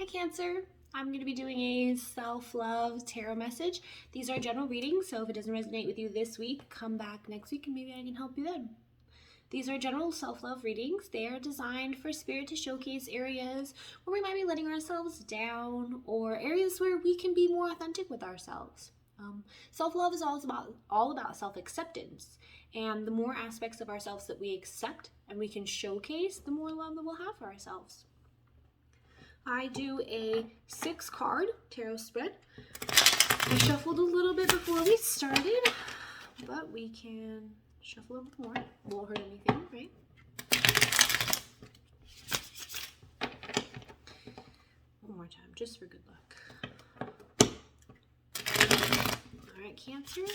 Hi Cancer, I'm going to be doing a self-love tarot message. These are general readings, so if it doesn't resonate with you this week, come back next week and maybe I can help you then. These are general self-love readings. They are designed for spirit to showcase areas where we might be letting ourselves down or areas where we can be more authentic with ourselves. Self-love is all about self-acceptance, and the more aspects of ourselves that we accept and we can showcase, the more love that we'll have for ourselves. I do a 6-card tarot spread. I shuffled a little bit before we started, but we can shuffle a little more. Won't hurt anything, right? One more time, just for good luck. All right, Cancer.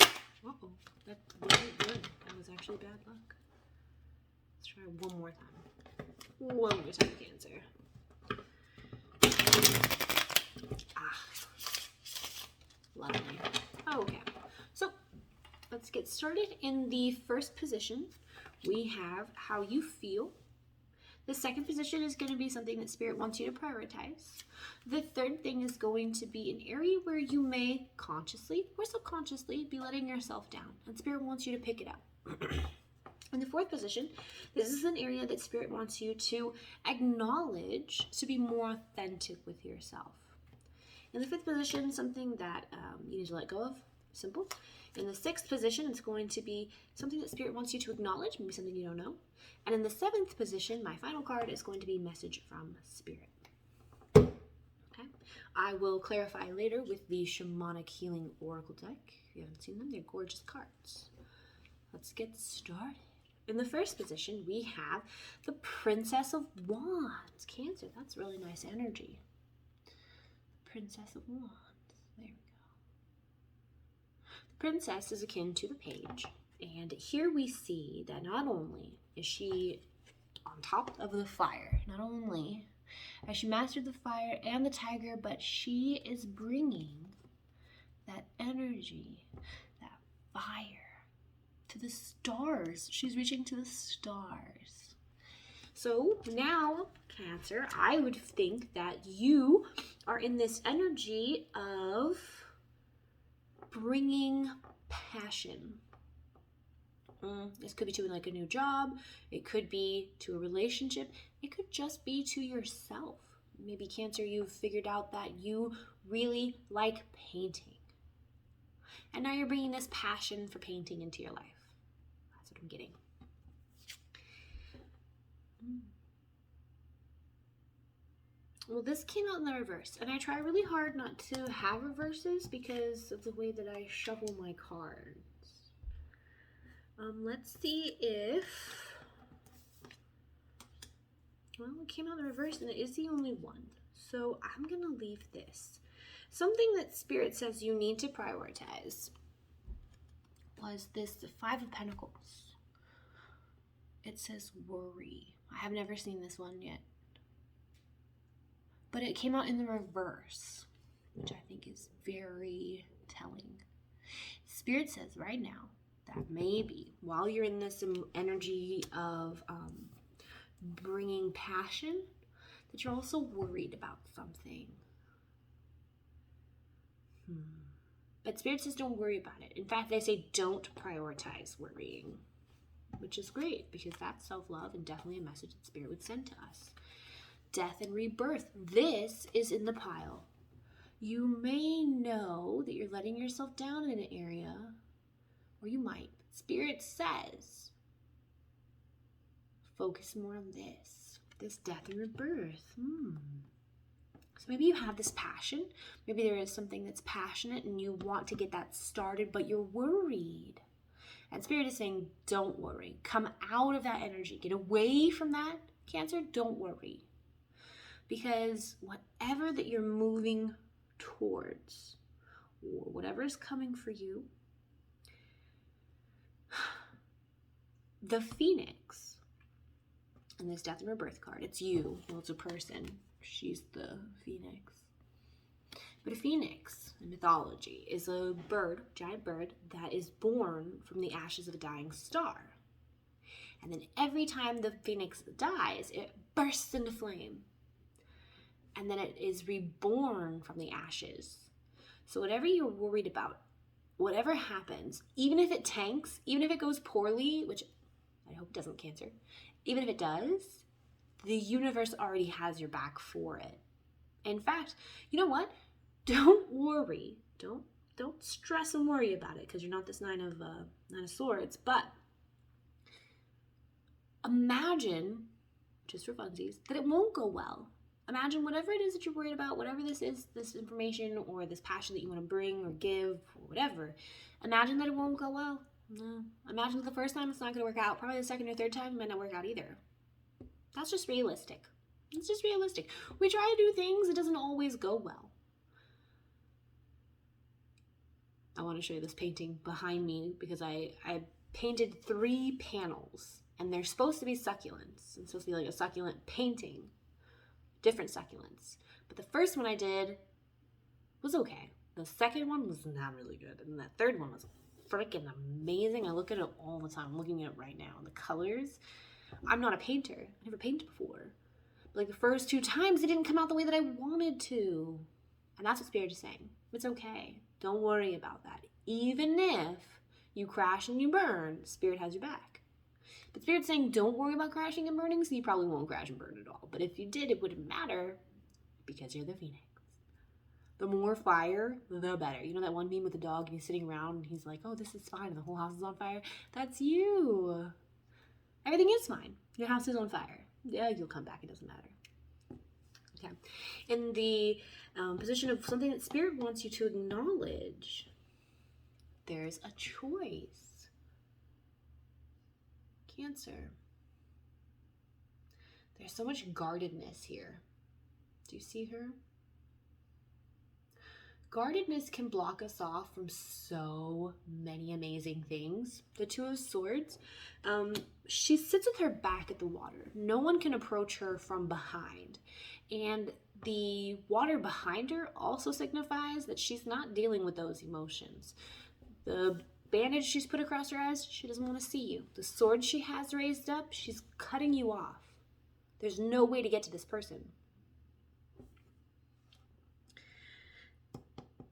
Uh-oh, that wasn't good. That was actually bad luck. Let's try one more time. One more time, Cancer. Lovely. Okay, so let's get started. In the first position, we have how you feel. The second position is going to be something that Spirit wants you to prioritize. The third thing is going to be an area where you may consciously or subconsciously be letting yourself down, and Spirit wants you to pick it up. In the fourth position, this is an area that Spirit wants you to acknowledge to be more authentic with yourself. In the fifth position, something that you need to let go of, simple. In the sixth position, it's going to be something that Spirit wants you to acknowledge, maybe something you don't know. And in the seventh position, my final card is going to be Message from Spirit. Okay, I will clarify later with the Shamanic Healing Oracle deck. If you haven't seen them, they're gorgeous cards. Let's get started. In the first position, we have the Princess of Wands. Cancer, that's really nice energy. Princess of Wands. There we go. The princess is akin to the page, and here we see that not only is she on top of the fire, not only has she mastered the fire and the tiger, but she is bringing that energy, that fire, to the stars. She's reaching to the stars. So now, Cancer, I would think that you are in this energy of bringing passion. This could be to like a new job. It could be to a relationship. It could just be to yourself. Maybe, Cancer, you've figured out that you really like painting. And now you're bringing this passion for painting into your life. That's what I'm getting. Well, this came out in the reverse, and I try really hard not to have reverses because of the way that I shuffle my cards. Let's see if... Well, it came out in the reverse, and it is the only one. So I'm going to leave this. Something that Spirit says you need to prioritize was this 5 of Pentacles. It says worry. I have never seen this one yet. But it came out in the reverse, which I think is very telling. Spirit says right now that maybe while you're in this energy of bringing passion, that you're also worried about something. But Spirit says don't worry about it. In fact, they say don't prioritize worrying, which is great because that's self-love and definitely a message that Spirit would send to us. Death and rebirth. This is in the pile. You may know that you're letting yourself down in an area, or you might. Spirit says, focus more on this death and rebirth. So maybe you have this passion. Maybe there is something that's passionate and you want to get that started, but you're worried. And Spirit is saying, don't worry. Come out of that energy. Get away from that, Cancer. Don't worry. Because whatever that you're moving towards, or whatever is coming for you, the Phoenix, in this Death and Rebirth card, it's you. Well, it's a person. She's the Phoenix. But a phoenix in mythology is a bird, giant bird, that is born from the ashes of a dying star. And then every time the phoenix dies, it bursts into flame. and then it is reborn from the ashes. So whatever you're worried about, whatever happens, even if it tanks, even if it goes poorly, which I hope it doesn't, Cancer, even if it does, the universe already has your back for it. In fact, you know what? Don't worry. Don't stress and worry about it, because you're not this nine of swords. But imagine, just for funsies, that it won't go well. Imagine whatever it is that you're worried about, whatever this is, this information or this passion that you want to bring or give or whatever. Imagine that it won't go well. No. Imagine that the first time it's not going to work out. Probably the second or third time it might not work out either. That's just realistic. It's just realistic. We try to do things, it doesn't always go well. I want to show you this painting behind me because I painted 3 panels, and they're supposed to be succulents. It's supposed to be like a succulent painting, different succulents. But the first one I did was okay. The second one was not really good, and that third one was freaking amazing. I look at it all the time. I'm looking at it right now. The colors. I'm not a painter. I never painted before. But like the first 2 times, it didn't come out the way that I wanted to. And that's what Spirit is saying. It's okay. Don't worry about that. Even if you crash and you burn, Spirit has your back. But Spirit's saying don't worry about crashing and burning, so you probably won't crash and burn at all. But if you did, it wouldn't matter because you're the Phoenix. The more fire, the better. You know that one meme with the dog and he's sitting around and he's like, oh, this is fine, and the whole house is on fire? That's you. Everything is fine. Your house is on fire. Yeah, you'll come back. It doesn't matter. Okay. In the position of something that Spirit wants you to acknowledge, there's a choice. Cancer. There's so much guardedness here. Do you see her? Guardedness can block us off from so many amazing things. The Two of Swords, she sits with her back at the water. No one can approach her from behind. And the water behind her also signifies that she's not dealing with those emotions. The bandage she's put across her eyes, she doesn't want to see you. The sword she has raised up, she's cutting you off. There's no way to get to this person.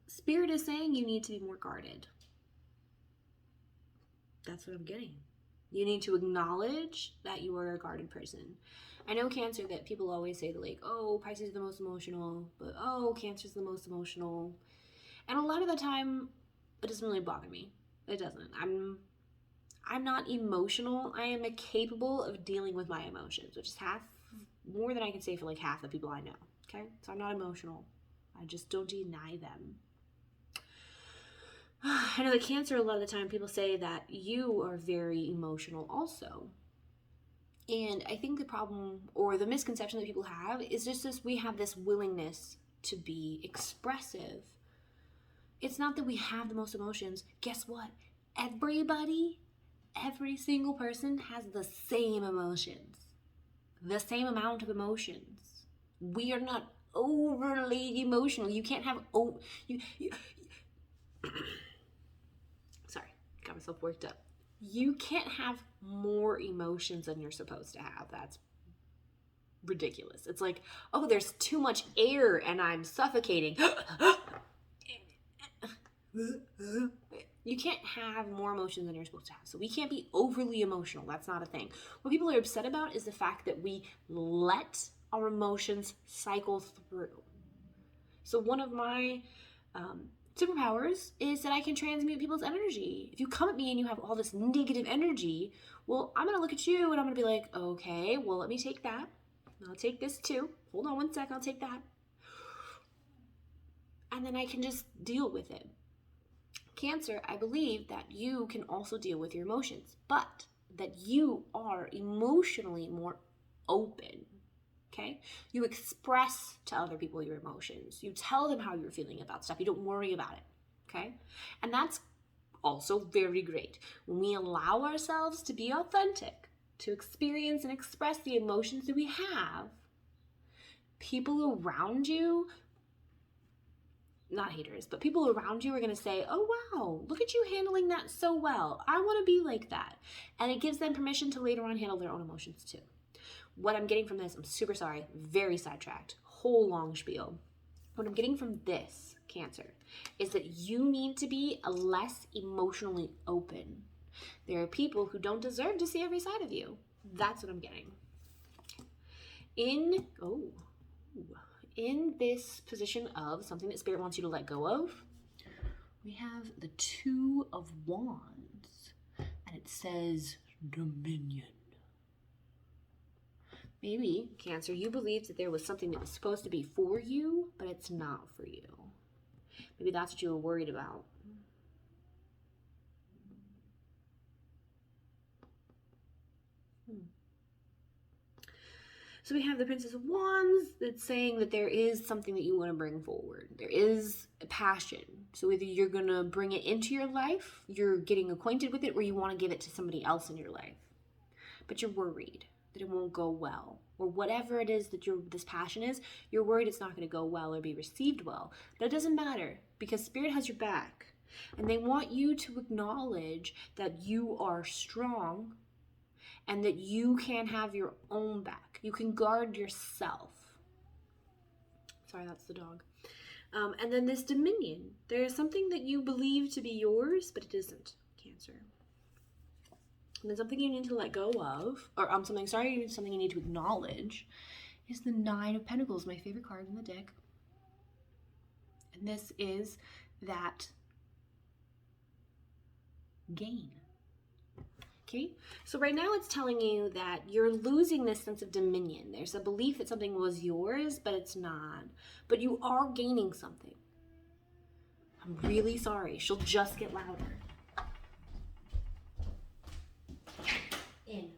Spirit is saying you need to be more guarded. That's what I'm getting. You need to acknowledge that you are a guarded person. I know, Cancer, that people always say that, like, oh, Pisces is the most emotional, but oh, Cancer is the most emotional. And a lot of the time, it doesn't really bother me. It doesn't. I'm not emotional. I am capable of dealing with my emotions, which is more than I can say for like half the people I know. Okay? So I'm not emotional. I just don't deny them. I know that Cancer, a lot of the time people say that you are very emotional also. And I think the problem or the misconception that people have is just this: we have this willingness to be expressive. It's not that we have the most emotions. Guess what? Everybody, every single person has the same emotions. The same amount of emotions. We are not overly emotional. You can't have sorry, got myself worked up. You can't have more emotions than you're supposed to have. That's ridiculous. It's like, oh, there's too much air and I'm suffocating. You can't have more emotions than you're supposed to have. So we can't be overly emotional. That's not a thing. What people are upset about is the fact that we let our emotions cycle through. So one of my superpowers is that I can transmute people's energy. If you come at me and you have all this negative energy, well, I'm going to look at you and I'm going to be like, okay, well, let me take that. I'll take this too. Hold on one sec. I'll take that. And then I can just deal with it. Cancer, I believe that you can also deal with your emotions, but that you are emotionally more open. Okay? You express to other people your emotions. You tell them how you're feeling about stuff. You don't worry about it. Okay? And that's also very great. When we allow ourselves to be authentic, to experience and express the emotions that we have, people around you, not haters, but people around you are going to say, oh, wow, look at you handling that so well. I want to be like that. And it gives them permission to later on handle their own emotions too. What I'm getting from this, I'm super sorry, very sidetracked. whole long spiel. What I'm getting from this, Cancer, is that you need to be less emotionally open. There are people who don't deserve to see every side of you. That's what I'm getting. In this position of something that Spirit wants you to let go of, we have the Two of Wands, and it says dominion. Maybe, Cancer, you believed that there was something that was supposed to be for you, but it's not for you. Maybe that's what you were worried about. So we have the Princess of Wands that's saying that there is something that you want to bring forward. There is a passion. So either you're going to bring it into your life, you're getting acquainted with it, or you want to give it to somebody else in your life. But you're worried that it won't go well. Or whatever it is that this passion is, you're worried it's not going to go well or be received well. But it doesn't matter, because Spirit has your back. And they want you to acknowledge that you are strong and that you can have your own back. You can guard yourself. Sorry, that's the dog. And then this dominion. There is something that you believe to be yours, but it isn't, Cancer. And then something you need to let go of, or something you need to acknowledge, is the Nine of Pentacles, my favorite card in the deck. And this is that gain. Okay, so right now it's telling you that you're losing this sense of dominion. There's a belief that something was yours, but it's not. But you are gaining something. I'm really sorry. She'll just get louder. In.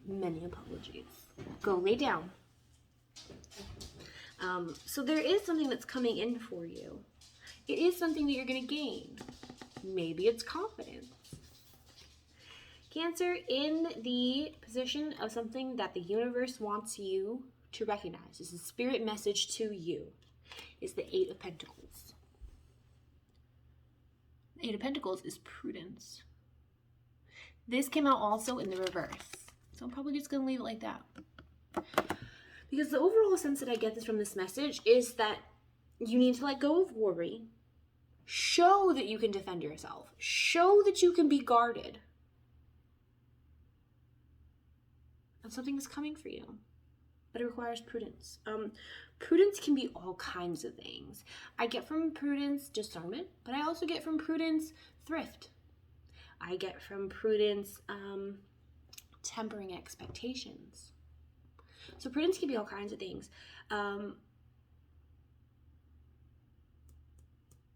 Many apologies. Go lay down. So there is something that's coming in for you. It is something that you're going to gain. Maybe it's confidence. Cancer, in the position of something that the universe wants you to recognize, this is a spirit message to you, is the Eight of Pentacles. The Eight of Pentacles is prudence. This came out also in the reverse. So I'm probably just going to leave it like that. Because the overall sense that I get this from this message is that you need to let go of worry. Show that you can defend yourself. Show that you can be guarded. And something is coming for you. But it requires prudence. Prudence can be all kinds of things. I get from prudence discernment, but I also get from prudence thrift. I get from prudence tempering expectations. So prudence can be all kinds of things.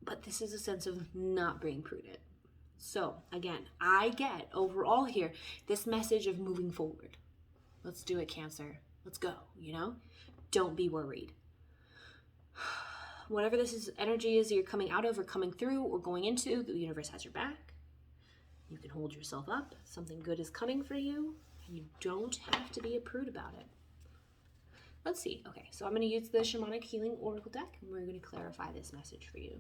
But this is a sense of not being prudent. So again, I get overall here this message of moving forward. Let's do it, Cancer. Let's go, you know? Don't be worried. Whatever this energy is that you're coming out of or coming through or going into, the universe has your back. You can hold yourself up. Something good is coming for you. And you don't have to be a prude about it. Let's see. Okay, so I'm going to use the Shamanic Healing Oracle deck, and we're going to clarify this message for you.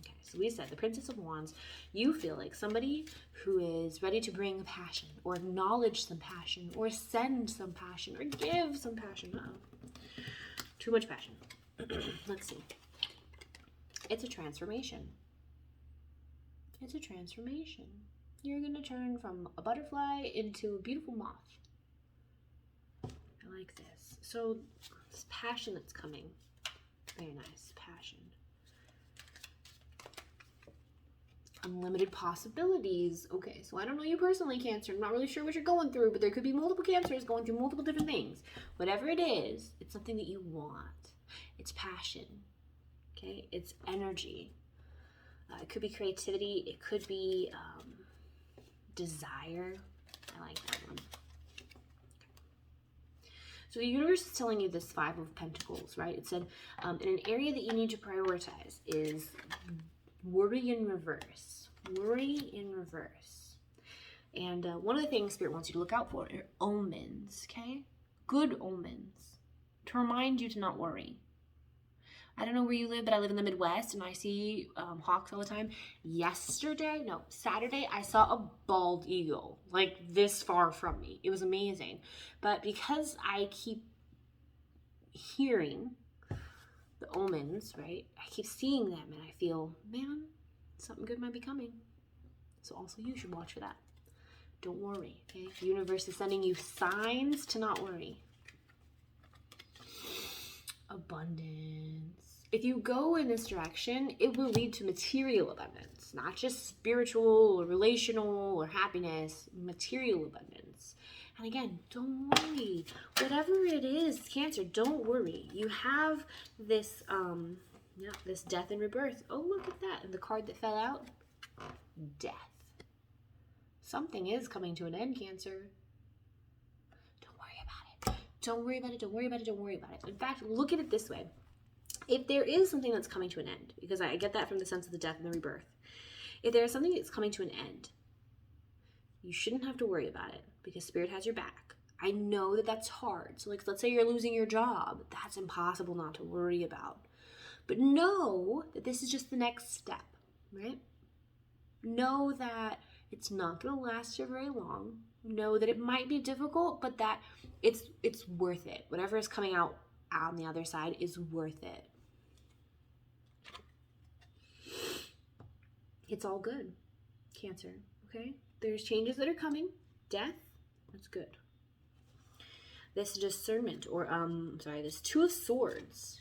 Okay, so we said the Princess of Wands, you feel like somebody who is ready to bring passion, or acknowledge some passion, or send some passion, or give some passion. Uh-oh. Too much passion. Let's see. It's a transformation. It's a transformation. You're going to turn from a butterfly into a beautiful moth. I like this. So this passion that's coming. Very nice. Passion. Unlimited possibilities. Okay, so I don't know you personally, Cancer. I'm not really sure what you're going through, but there could be multiple Cancers going through multiple different things. Whatever it is, it's something that you want. It's passion. Okay? It's energy. It could be creativity. It could be desire. I like that one. So the universe is telling you this Five of Pentacles, right? It said in an area that you need to prioritize is worry in reverse. Worry in reverse. And one of the things Spirit wants you to look out for are omens, okay? Good omens to remind you to not worry. I don't know where you live, but I live in the Midwest and I see hawks all the time. Saturday, I saw a bald eagle like this far from me. It was amazing. But because I keep hearing the omens, right? I keep seeing them and I feel, man, something good might be coming. So also you should watch for that. Don't worry, okay? The universe is sending you signs to not worry. Abundance. If you go in this direction, it will lead to material abundance, not just spiritual or relational or happiness, material abundance. And again, don't worry. Whatever it is, Cancer, don't worry. You have this, this death and rebirth. Oh, look at that. And the card that fell out, death. Something is coming to an end, Cancer. Don't worry about it. Don't worry about it. Don't worry about it. Don't worry about it. In fact, look at it this way. If there is something that's coming to an end, because I get that from the sense of the death and the rebirth. If there is something that's coming to an end, you shouldn't have to worry about it because Spirit has your back. I know that that's hard. So like, let's say you're losing your job. That's impossible not to worry about. But know that this is just the next step, right? Know that it's not going to last for very long. Know that it might be difficult, but that it's worth it. Whatever is coming out on the other side is worth it. It's all good, Cancer, okay? There's changes that are coming. Death, that's good. This discernment, or this Two of Swords.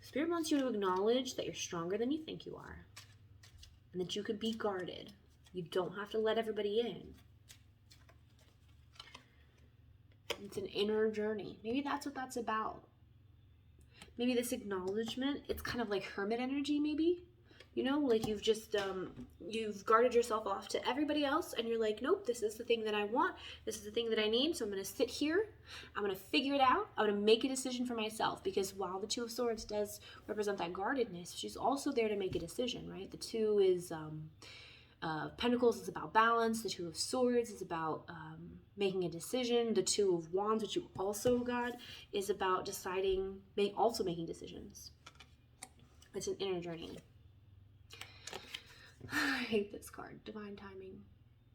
Spirit wants you to acknowledge that you're stronger than you think you are. And that you could be guarded. You don't have to let everybody in. It's an inner journey. Maybe that's what that's about. Maybe this acknowledgement, it's kind of like hermit energy, maybe. You know, like you've just, you've guarded yourself off to everybody else and you're like, nope, this is the thing that I want. This is the thing that I need. So I'm going to sit here. I'm going to figure it out. I'm going to make a decision for myself, because while the Two of Swords does represent that guardedness, she's also there to make a decision, right? The Two is, Pentacles is about balance. The Two of Swords is about making a decision. The Two of Wands, which you also got, is about deciding, also making decisions. It's an inner journey. I hate this card, Divine Timing,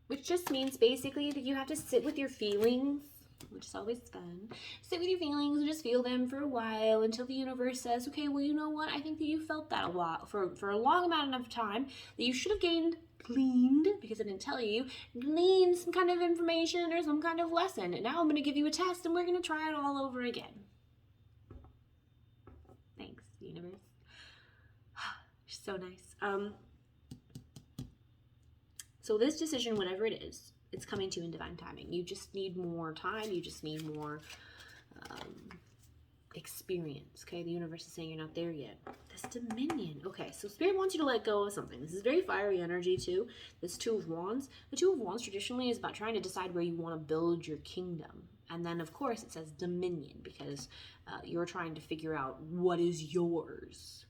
which just means basically that you have to sit with your feelings, which is always fun. Sit with your feelings and just feel them for a while until the universe says, okay, well, you know what? I think that you felt that a lot for a long amount of time that you should have gleaned, because I didn't tell you, gleaned some kind of information or some kind of lesson. And now I'm going to give you a test and we're going to try it all over again. Thanks, universe. So nice. So this decision, whatever it is, it's coming to you in divine timing. You just need more time. You just need more experience, okay? The universe is saying you're not there yet. This Dominion. Okay, so Spirit wants you to let go of something. This is very fiery energy too. This Two of Wands. The Two of Wands traditionally is about trying to decide where you want to build your kingdom. And then, of course, it says Dominion because you're trying to figure out what is yours.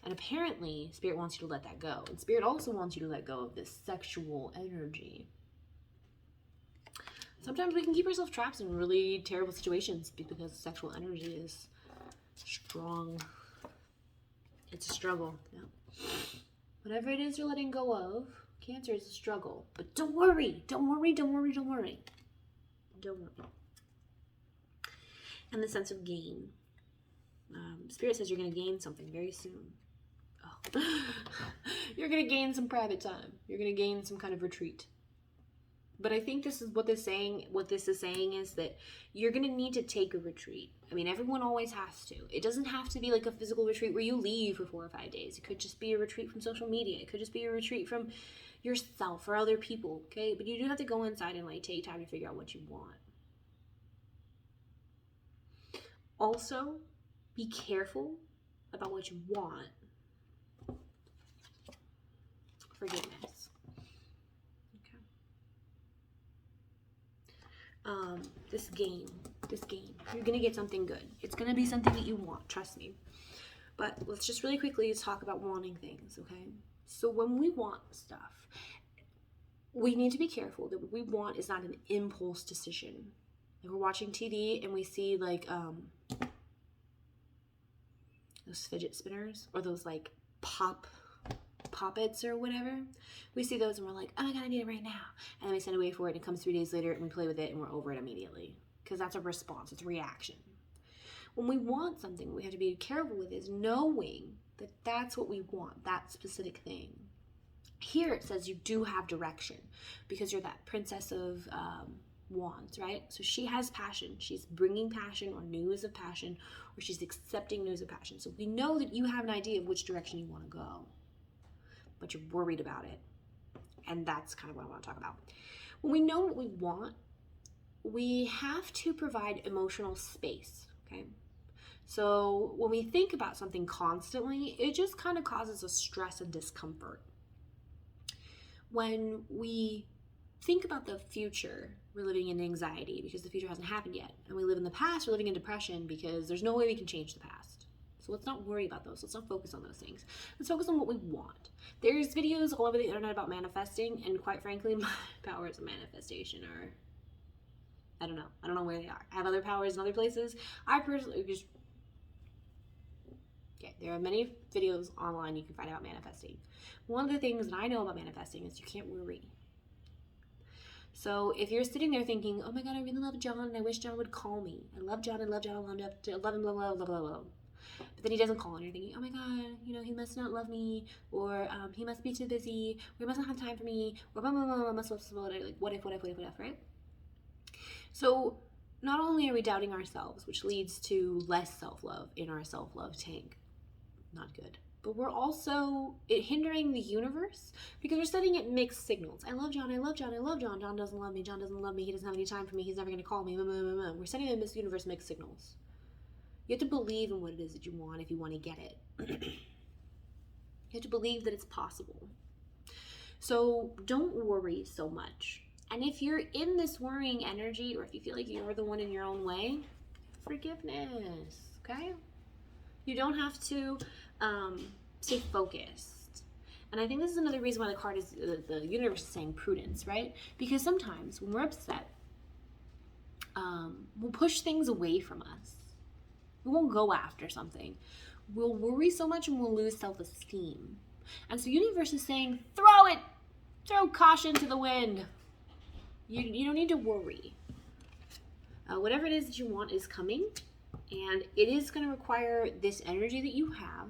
And apparently, Spirit wants you to let that go. And Spirit also wants you to let go of this sexual energy. Sometimes we can keep ourselves trapped in really terrible situations because sexual energy is strong. It's a struggle. Yeah. Whatever it is you're letting go of, Cancer is a struggle. But don't worry. Don't worry. Don't worry. Don't worry. Don't worry. And the sense of gain. Spirit says you're going to gain something very soon. You're going to gain some private time. You're going to gain some kind of retreat. But I think this is what this is saying is that you're going to need to take a retreat. I mean, everyone always has to. It doesn't have to be like a physical retreat where you leave for 4 or 5 days. It could just be a retreat from social media. It could just be a retreat from yourself or other people, okay? But you do have to go inside and like take time to figure out what you want. Also, be careful about what you want. Forgiveness. Okay. This game, you're gonna get something good. It's gonna be something that you want, trust me. But let's just really quickly talk about wanting things, okay? So when we want stuff, we need to be careful that what we want is not an impulse decision. Like we're watching TV and we see like those fidget spinners, or those like poppets or whatever. We see those and we're like, oh my God, I need it right now. And then we send away for it and it comes 3 days later and we play with it and we're over it immediately. Because that's a response, it's a reaction. When we want something, what we have to be careful with is knowing that that's what we want, that specific thing. Here it says you do have direction because you're that princess of wands, right? So she has passion. She's bringing passion or news of passion, or she's accepting news of passion. So we know that you have an idea of which direction you want to go, but you're worried about it. And that's kind of what I want to talk about. When we know what we want, we have to provide emotional space, okay? So when we think about something constantly, it just kind of causes us stress and discomfort. When we think about the future, we're living in anxiety because the future hasn't happened yet. And we live in the past, we're living in depression because there's no way we can change the past. So let's not worry about those. Let's not focus on those things. Let's focus on what we want. There's videos all over the internet about manifesting, and quite frankly, my powers of manifestation are, I don't know where they are. I have other powers in other places. I personally just, okay, there are many videos online you can find about manifesting. One of the things that I know about manifesting is you can't worry. So if you're sitting there thinking, oh my God, I really love John and I wish John would call me. I love John, I love John, I love him, blah, blah, blah, blah, blah. But then he doesn't call and you're thinking, oh my God, he must not love me, or he must be too busy, or he must not have time for me, or blah, blah, blah, blah, blah, like what if, right? So not only are we doubting ourselves, which leads to less self-love in our self-love tank, not good, but we're also hindering the universe because we're sending it mixed signals. I love John, I love John, I love John. John doesn't love me, he doesn't have any time for me, he's never going to call me, We're sending the universe mixed signals. You have to believe in what it is that you want if you want to get it. You have to believe that it's possible. So don't worry so much. And if you're in this worrying energy, or if you feel like you're the one in your own way, forgiveness, okay? You don't have to stay focused. And I think this is another reason why the card is, the universe is saying prudence, right? Because sometimes when we're upset, we'll push things away from us. We won't go after something. We'll worry so much and we'll lose self-esteem. And so the universe is saying, throw caution to the wind. You don't need to worry. Whatever it is that you want is coming, and it is going to require this energy that you have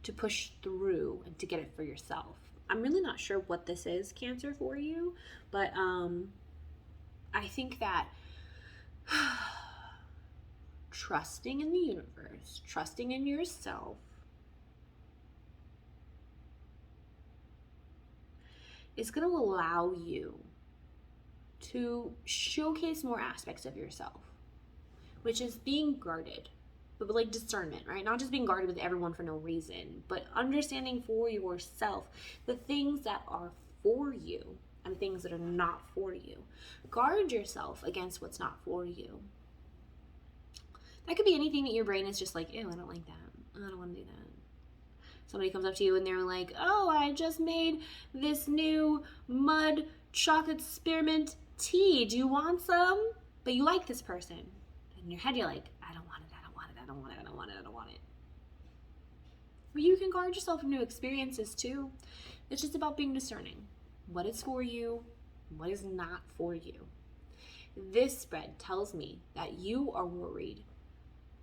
to push through and to get it for yourself. I'm really not sure what this is, Cancer, for you, but I think that trusting in the universe, trusting in yourself, is going to allow you to showcase more aspects of yourself, which is being guarded, but like discernment, right? Not just being guarded with everyone for no reason, but understanding for yourself the things that are for you and things that are not for you. Guard yourself against what's not for you. That could be anything that your brain is just like, ew, I don't like that. I don't want to do that. Somebody comes up to you and they're like, oh, I just made this new mud chocolate spearmint tea. Do you want some? But you like this person. In your head, you're like, I don't want it, I don't want it, I don't want it, I don't want it, I don't want it. Well, you can guard yourself from new experiences too. It's just about being discerning. What is for you, what is not for you. This spread tells me that you are worried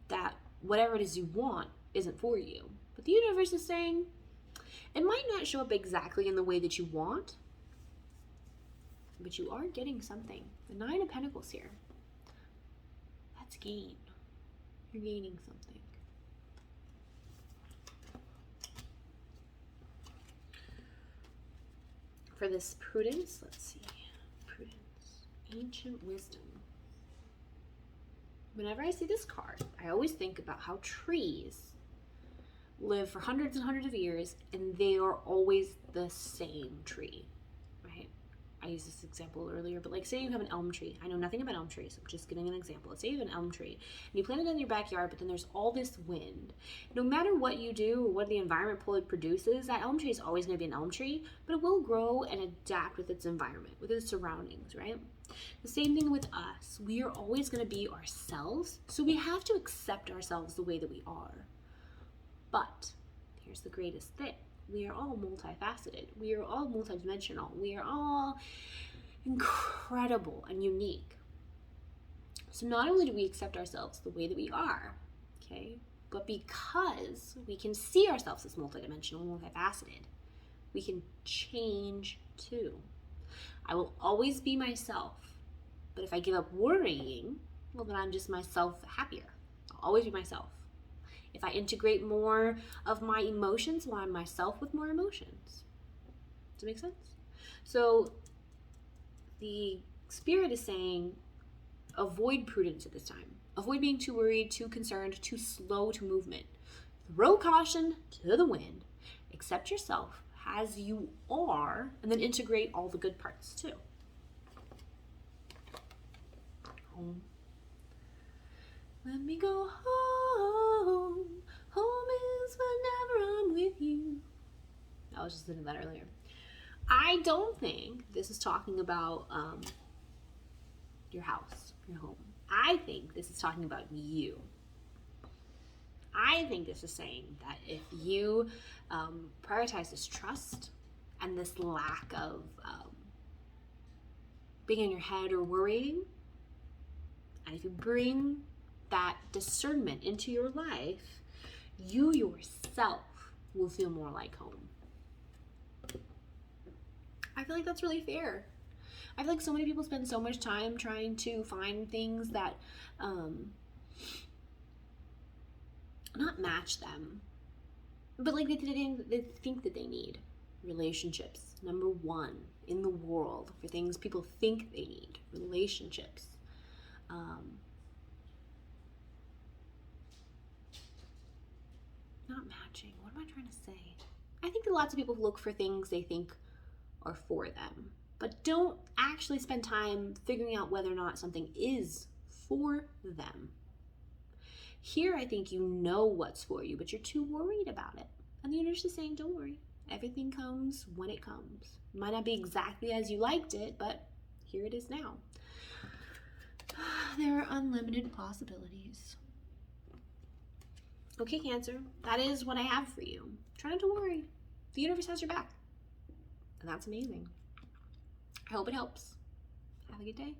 that whatever it is you want isn't for you. But the universe is saying it might not show up exactly in the way that you want, but you are getting something. The 9 of Pentacles here. That's gain. You're gaining something. For this prudence, let's see. Prudence. Ancient wisdom. Whenever I see this card, I always think about how trees live for hundreds and hundreds of years, and they are always the same tree, right? I used this example earlier, but like say you have an elm tree. I know nothing about elm trees. I'm just giving an example. Let's say you have an elm tree and you plant it in your backyard, but then there's all this wind. No matter what you do or what the environment produces, that elm tree is always going to be an elm tree, but it will grow and adapt with its environment, with its surroundings, right? The same thing with us. We are always going to be ourselves, so we have to accept ourselves the way that we are. But here's the greatest thing. We are all multifaceted. We are all multidimensional. We are all incredible and unique. So not only do we accept ourselves the way that we are, okay, but because we can see ourselves as multidimensional, multifaceted, we can change too. I will always be myself, but if I give up worrying, well, then I'm just myself happier. I'll always be myself. If I integrate more of my emotions, well, I'm myself with more emotions. Does it make sense? So the spirit is saying, avoid prudence at this time. Avoid being too worried, too concerned, too slow to movement. Throw caution to the wind. Accept yourself as you are, and then integrate all the good parts too. Home. Let me go home. Home is whenever I'm with you. I was just listening to that earlier. I don't think this is talking about your house, your home. I think this is talking about you. I think this is saying that if you prioritize this trust and this lack of being in your head or worrying, and if you bring that discernment into your life, you yourself will feel more like home. I feel like that's really fair. I feel like so many people spend so much time trying to find things that not match them, but like they think that they need. Relationships, number one in the world for things people think they need. Relationships. Not matching. What am I trying to say? I think that lots of people look for things they think are for them, but don't actually spend time figuring out whether or not something is for them. Here, I think you know what's for you, but you're too worried about it. And the universe is saying, don't worry. Everything comes when it comes. It might not be exactly as you liked it, but here it is now. There are unlimited possibilities. Okay, Cancer, that is what I have for you. Try not to worry. The universe has your back. And that's amazing. I hope it helps. Have a good day.